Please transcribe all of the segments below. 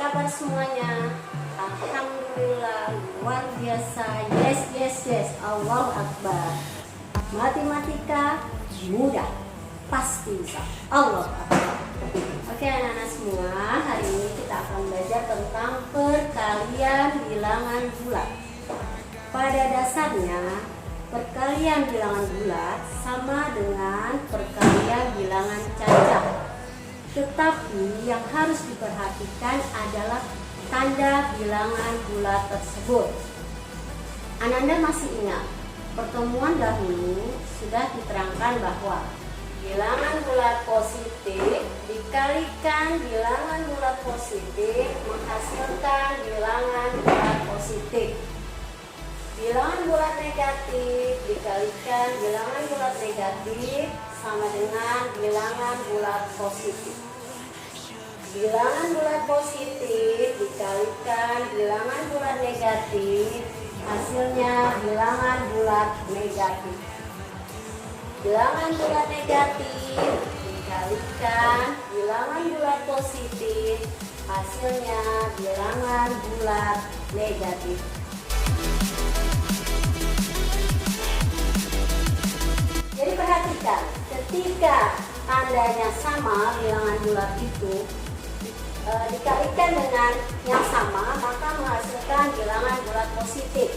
kabar semuanya? Alhamdulillah, luar biasa. Yes. Allahu Akbar. Matematika mudah, pasti bisa. Allah Akbar. Oke anak-anak semua, hari ini kita akan belajar tentang perkalian bilangan bulat. Pada dasarnya, perkalian bilangan bulat sama dengan perkalian bilangan cacat. Tetapi yang harus diperhatikan adalah tanda bilangan bulat tersebut. Anda masih ingat, pertemuan dahulu sudah diterangkan bahwa bilangan bulat positif dikalikan bilangan bulat positif menghasilkan bilangan bulat positif. Bilangan bulat negatif dikalikan bilangan bulat negatif sama dengan bilangan bulat positif. Bilangan bulat positif dikalikan bilangan bulat negatif, hasilnya bilangan bulat negatif. Bilangan bulat negatif dikalikan bilangan bulat positif, hasilnya bilangan bulat negatif. Jadi perhatikan, ketika tandanya sama bilangan bulat itu dikalikan dengan yang sama, maka menghasilkan bilangan bulat positif.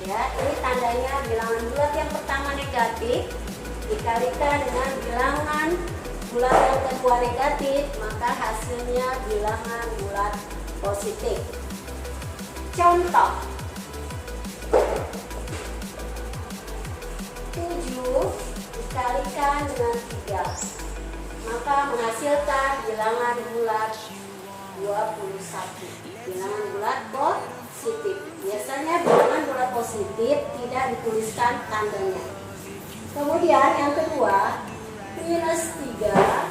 Ya, ini tandanya bilangan bulat yang pertama negatif dikalikan dengan bilangan bulat yang kedua negatif, maka hasilnya bilangan bulat positif. Contoh 7 dikalikan dengan 3, maka menghasilkan bilangan bulat 21. Bilangan bulat positif. Biasanya bilangan bulat positif tidak dituliskan tandanya. Kemudian yang kedua, minus 3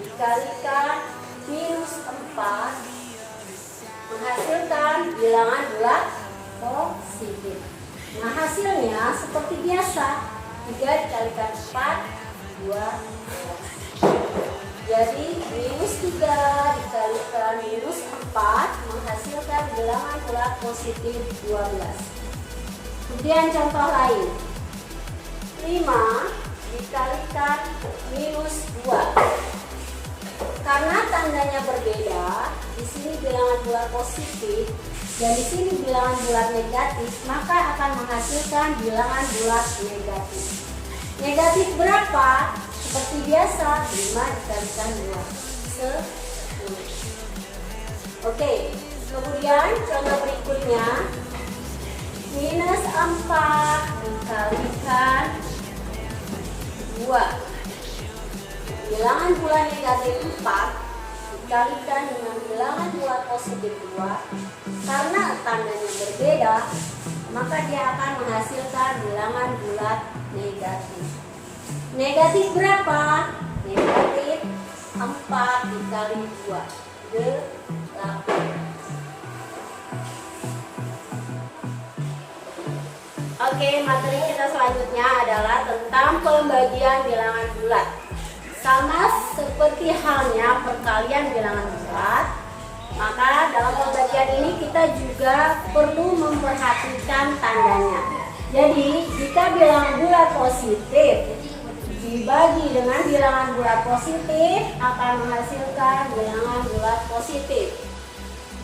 dikalikan minus 4 menghasilkan bilangan bulat positif. Nah, hasilnya seperti biasa, 3 dikalikan 4, 12. Jadi minus 3 dikalikan minus 4 menghasilkan bilangan bulat positif 12. Kemudian contoh lain, 5 dikalikan minus 2. Karena tandanya berbeda, di sini bilangan bulat positif dan di sini bilangan bulat negatif, maka akan menghasilkan bilangan bulat negatif. Negatif berapa? Seperti biasa, 5 dikalikan 2, 10. Oke, kemudian contoh berikutnya, minus 4 dikalikan 2. Bilangan bulat negatif 4 dikalikan dengan bilangan bulat positif 2. Karena tandanya berbeda, maka dia akan menghasilkan bilangan bulat negatif. Negatif berapa? Negatif 4 dikali 2, 8. Oke, materi kita selanjutnya adalah tentang pembagian bilangan bulat. Sama seperti halnya perkalian bilangan bulat, maka dalam pembagian ini kita juga perlu memperhatikan tandanya. Jadi, jika bilangan bulat positif dibagi dengan bilangan bulat positif akan menghasilkan bilangan bulat positif.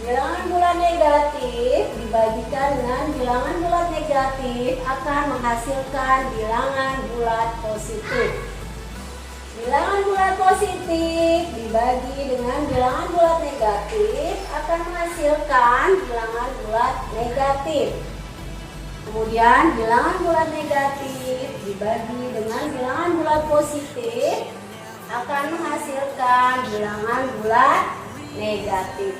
Bilangan bulat negatif dibagikan dengan bilangan bulat negatif akan menghasilkan bilangan bulat positif. Bilangan bulat positif dibagi dengan bilangan bulat negatif akan menghasilkan bilangan bulat negatif. Kemudian bilangan bulat negatif dibagi dengan bilangan bulat positif akan menghasilkan bilangan bulat negatif.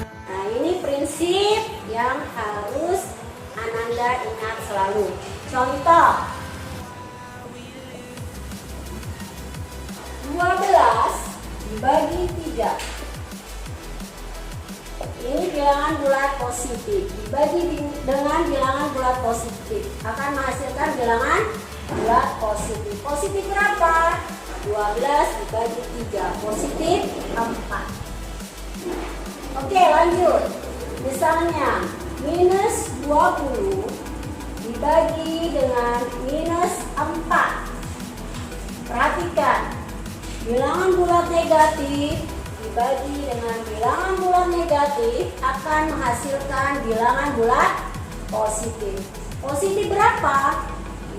Nah, ini prinsip yang harus Ananda ingat selalu. Contoh 12 dibagi 3. Ini bilangan bulat positif dibagi dengan bilangan bulat positif akan menghasilkan bilangan bulat positif. Positif berapa? 12 dibagi 3, positif 4. Oke, lanjut. Misalnya minus 20 dibagi dengan minus 4. Perhatikan, bilangan bulat negatif dibagi dengan bilangan bulat negatif akan menghasilkan bilangan bulat positif. Positif berapa?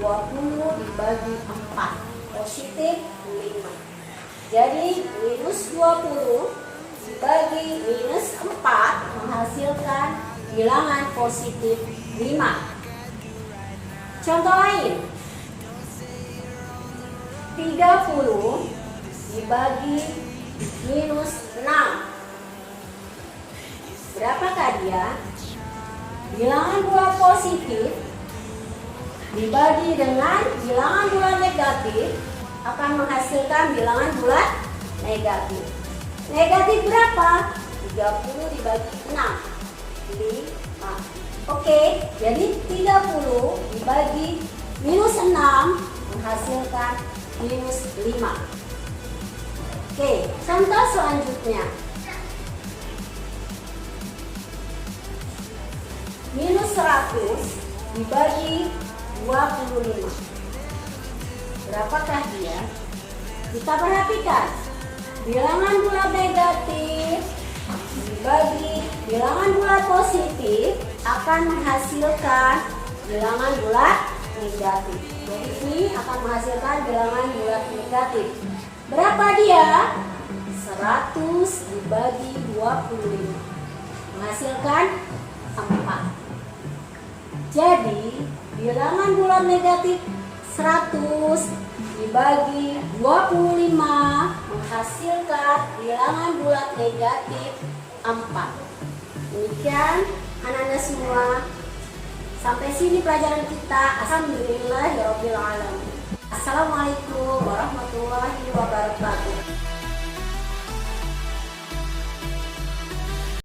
20 dibagi 4, positif 5. Jadi minus 20 dibagi minus 4 menghasilkan bilangan positif 5. Contoh lain, 30 dibagi minus 6. Berapakah dia? Bilangan bulat positif dibagi dengan bilangan bulat negatif akan menghasilkan bilangan bulat negatif. Negatif berapa? 30 dibagi 6, 5. Oke, jadi 30 dibagi minus 6 menghasilkan minus 5. Oke, contoh selanjutnya. Minus 100 dibagi 25. Berapakah dia? Kita perhatikan. Bilangan bulat negatif dibagi bilangan bulat positif akan menghasilkan bilangan bulat negatif. Jadi ini akan menghasilkan bilangan bulat negatif. Berapa dia? 100 dibagi 25 menghasilkan 4. Jadi bilangan bulat negatif 100 dibagi 25 menghasilkan bilangan bulat negatif 4. Demikian anak-anak semua. Sampai sini pelajaran kita. Alhamdulillahirabbil alamin. Assalamualaikum warahmatullahi wabarakatuh.